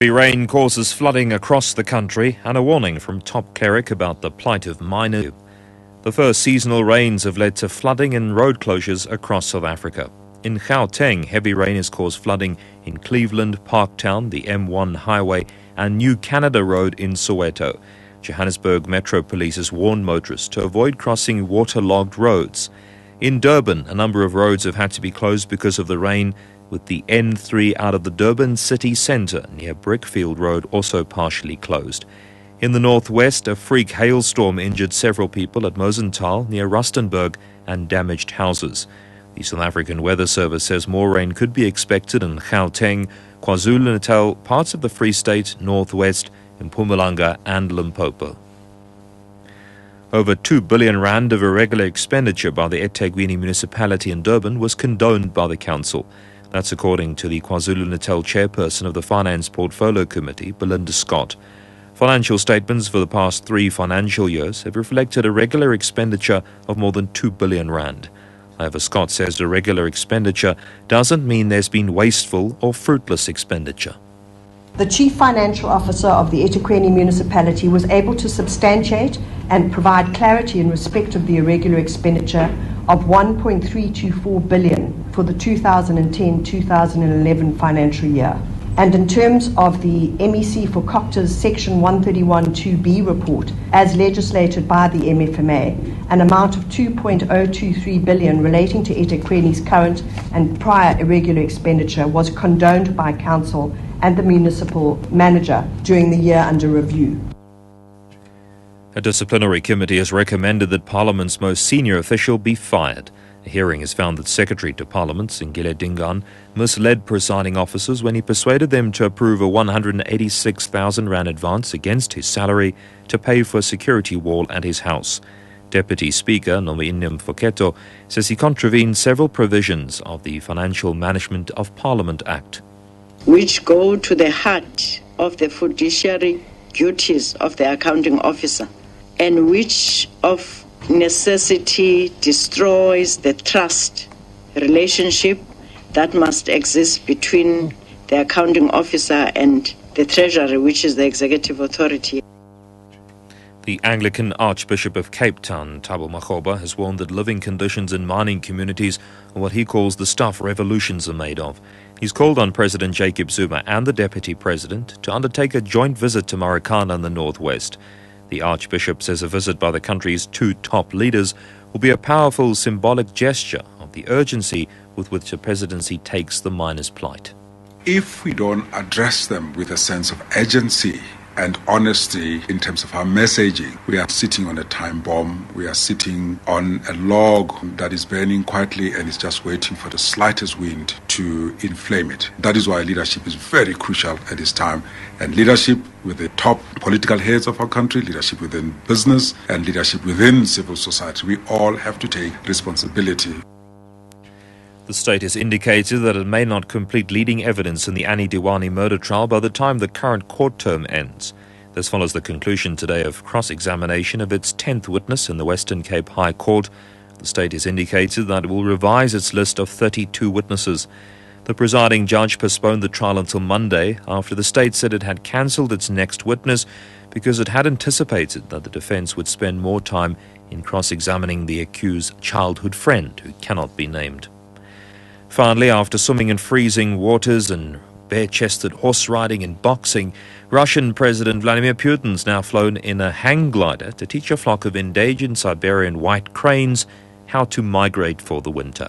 Heavy rain causes flooding across the country and a warning from top cleric about the plight of miners. The first seasonal rains have led to flooding and road closures across South Africa. In Gauteng, heavy rain has caused flooding in Cleveland, Parktown, the M1 highway and New Canada Road in Soweto. Johannesburg Metro Police has warned motorists to avoid crossing waterlogged roads. In Durban, a number of roads have had to be closed because of the rain, with the N3 out of the Durban city centre near Brickfield Road also partially closed. In the northwest, a freak hailstorm injured several people at Mosenthal near Rustenburg and damaged houses. The South African Weather Service says more rain could be expected in Gauteng, KwaZulu-Natal, parts of the Free State, Northwest, Mpumalanga and Limpopo. Over 2 billion rand of irregular expenditure by the eThekwini municipality in Durban was condoned by the council. That's according to the KwaZulu-Natal chairperson of the Finance Portfolio Committee, Belinda Scott. Financial statements for the past 3 financial years have reflected a regular expenditure of more than 2 billion rand. However, Scott says irregular expenditure doesn't mean there's been wasteful or fruitless expenditure. The Chief Financial Officer of the eThekwini municipality was able to substantiate and provide clarity in respect of the irregular expenditure of 1.324 billion for the 2010-2011 financial year. And in terms of the MEC for Cocta's Section 131(2)B report, as legislated by the MFMA, an amount of 2.023 billion relating to eThekwini's current and prior irregular expenditure was condoned by Council and the municipal manager during the year under review. A disciplinary committee has recommended that Parliament's most senior official be fired. A hearing has found that Secretary to Parliament, Singile Dingaan, misled presiding officers when he persuaded them to approve a 186,000 rand advance against his salary to pay for a security wall at his house. Deputy Speaker Nominim Foketo says he contravened several provisions of the Financial Management of Parliament Act, which go to the heart of the fiduciary duties of the accounting officer, and which of necessity destroys the trust relationship that must exist between the accounting officer and the treasury, which is the executive authority. The Anglican Archbishop of Cape Town, Thabo Makgoba, has warned that living conditions in mining communities are what he calls the stuff revolutions are made of. He's called on President Jacob Zuma and the Deputy President to undertake a joint visit to Marikana in the northwest. The Archbishop says a visit by the country's 2 top leaders will be a powerful symbolic gesture of the urgency with which the presidency takes the miners' plight. If we don't address them with a sense of urgency and honesty in terms of our messaging, we are sitting on a time bomb. We are sitting on a log that is burning quietly and is just waiting for the slightest wind to inflame it. That is why leadership is very crucial at this time, and leadership with the top political heads of our country, leadership within business and leadership within civil society. We all have to take responsibility. The state has indicated that it may not complete leading evidence in the Annie Diwani murder trial by the time the current court term ends. This follows the conclusion today of cross-examination of its 10th witness in the Western Cape High Court. The state has indicated that it will revise its list of 32 witnesses. The presiding judge postponed the trial until Monday after the state said it had cancelled its next witness because it had anticipated that the defence would spend more time in cross-examining the accused's childhood friend, who cannot be named. Finally, after swimming in freezing waters and bare-chested horse riding and boxing, Russian President Vladimir Putin's now flown in a hang glider to teach a flock of endangered Siberian white cranes how to migrate for the winter.